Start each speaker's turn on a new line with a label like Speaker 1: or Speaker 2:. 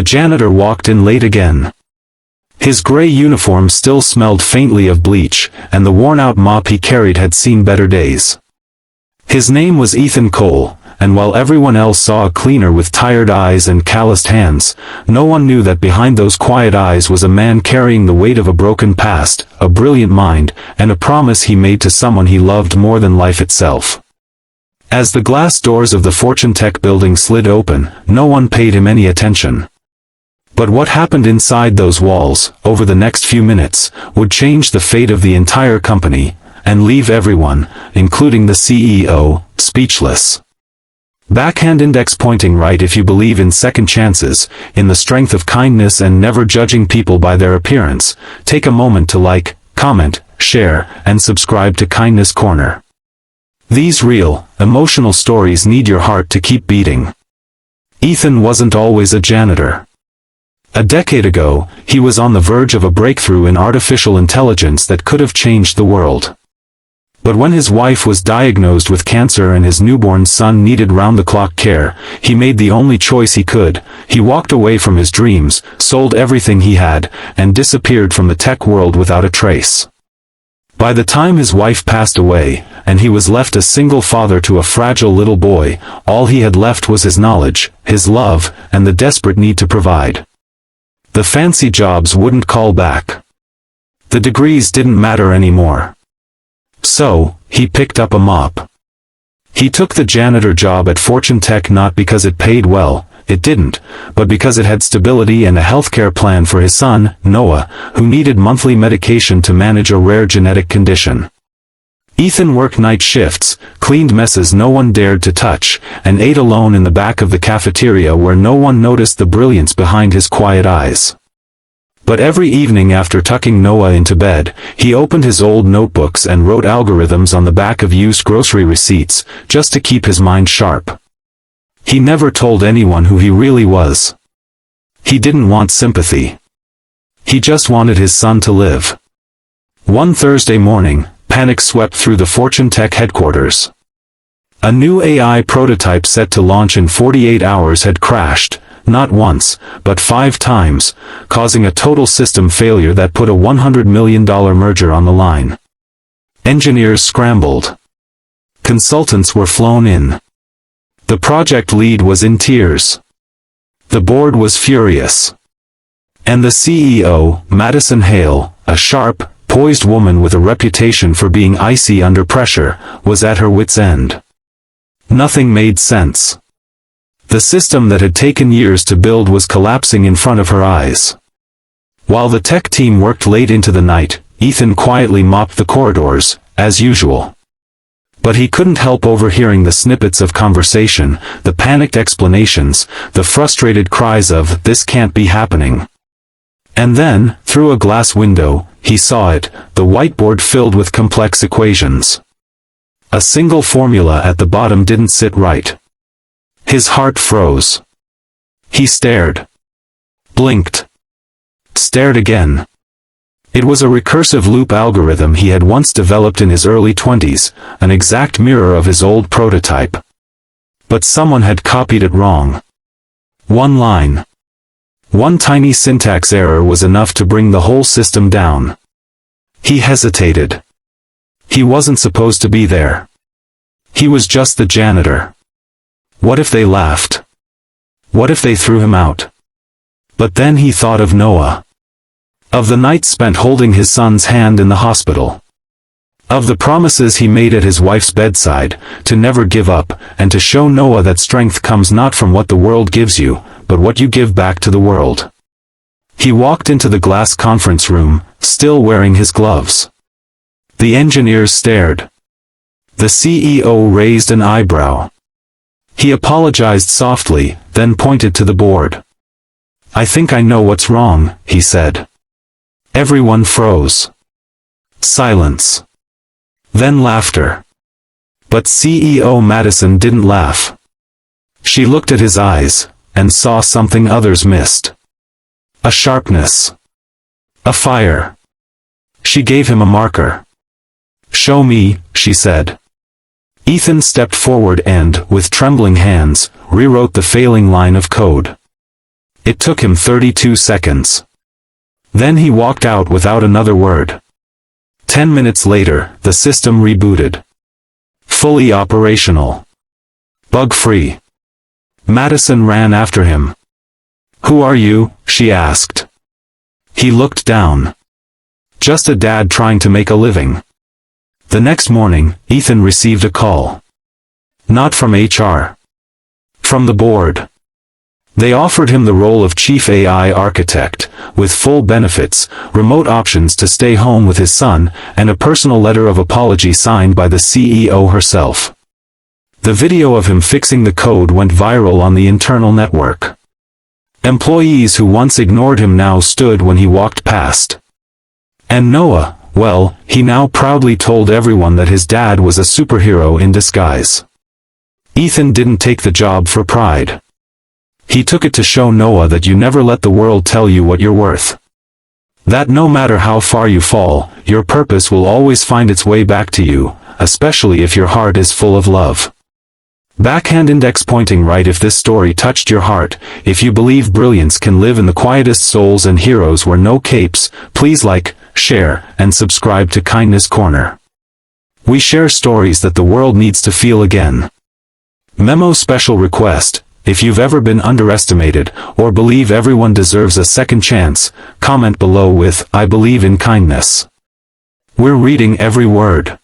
Speaker 1: The janitor walked in late again. His gray uniform still smelled faintly of bleach, and the worn-out mop he carried had seen better days. His name was Ethan Cole, and while everyone else saw a cleaner with tired eyes and calloused hands, no one knew that behind those quiet eyes was a man carrying the weight of a broken past, a brilliant mind, and a promise he made to someone he loved more than life itself. As the glass doors of the Fortune Tech building slid open, no one paid him any attention. But what happened inside those walls, over the next few minutes, would change the fate of the entire company, and leave everyone, including the CEO, speechless. Backhand index pointing right. If you believe in second chances, in the strength of kindness and never judging people by their appearance, take a moment to like, comment, share, and subscribe to Kindness Corner. These real, emotional stories need your heart to keep beating. Ethan wasn't always a janitor. A decade ago, he was on the verge of a breakthrough in artificial intelligence that could have changed the world. But when his wife was diagnosed with cancer and his newborn son needed round-the-clock care, he made the only choice he could. He walked away from his dreams, sold everything he had, and disappeared from the tech world without a trace. By the time his wife passed away, and he was left a single father to a fragile little boy, all he had left was his knowledge, his love, and the desperate need to provide. The fancy jobs wouldn't call back. The degrees didn't matter anymore. So, he picked up a mop. He took the janitor job at Fortune Tech not because it paid well, it didn't, but because it had stability and a healthcare plan for his son, Noah, who needed monthly medication to manage a rare genetic condition. Ethan worked night shifts, cleaned messes no one dared to touch, and ate alone in the back of the cafeteria where no one noticed the brilliance behind his quiet eyes. But every evening after tucking Noah into bed, he opened his old notebooks and wrote algorithms on the back of used grocery receipts, just to keep his mind sharp. He never told anyone who he really was. He didn't want sympathy. He just wanted his son to live. One Thursday morning, panic swept through the Fortune Tech headquarters. A new AI prototype set to launch in 48 hours had crashed, not once, but 5 times, causing a total system failure that put a $100 million merger on the line. Engineers scrambled. Consultants were flown in. The project lead was in tears. The board was furious. And the CEO, Madison Hale, a sharp, poised woman with a reputation for being icy under pressure, was at her wit's end. Nothing made sense. The system that had taken years to build was collapsing in front of her eyes. While the tech team worked late into the night, Ethan quietly mopped the corridors, as usual. But he couldn't help overhearing the snippets of conversation, the panicked explanations, the frustrated cries of, "This can't be happening." And then, through a glass window, he saw it, the whiteboard filled with complex equations. A single formula at the bottom didn't sit right. His heart froze. He stared. Blinked. Stared again. It was a recursive loop algorithm he had once developed in his early 20s, an exact mirror of his old prototype. But someone had copied it wrong. One line. One tiny syntax error was enough to bring the whole system down. He hesitated. He wasn't supposed to be there. He was just the janitor. What if they laughed? What if they threw him out? But then he thought of Noah. Of the nights spent holding his son's hand in the hospital. Of the promises he made at his wife's bedside, to never give up, and to show Noah that strength comes not from what the world gives you, but what you give back to the world. He walked into the glass conference room, still wearing his gloves. The engineers stared. The CEO raised an eyebrow. He apologized softly, then pointed to the board. "I think I know what's wrong," he said. Everyone froze. Silence. Then laughter. But CEO Madison didn't laugh. She looked at his eyes, and saw something others missed. A sharpness. A fire. She gave him a marker. "Show me," she said. Ethan stepped forward and, with trembling hands, rewrote the failing line of code. It took him 32 seconds. Then he walked out without another word. 10 minutes later, the system rebooted. Fully operational. Bug-free. Madison ran after him. "Who are you?" she asked. He looked down. "Just a dad trying to make a living." The next morning, Ethan received a call. Not from HR. From the board. They offered him the role of Chief AI Architect, with full benefits, remote options to stay home with his son, and a personal letter of apology signed by the CEO herself. The video of him fixing the code went viral on the internal network. Employees who once ignored him now stood when he walked past. And Noah, well, he now proudly told everyone that his dad was a superhero in disguise. Ethan didn't take the job for pride. He took it to show Noah that you never let the world tell you what you're worth. That no matter how far you fall, your purpose will always find its way back to you, especially if your heart is full of love. Backhand index pointing right. If this story touched your heart, if you believe brilliance can live in the quietest souls and heroes wear no capes, please like, share, and subscribe to Kindness Corner. We share stories that the world needs to feel again. Memo special request: if you've ever been underestimated, or believe everyone deserves a second chance, comment below with, "I believe in kindness." We're reading every word.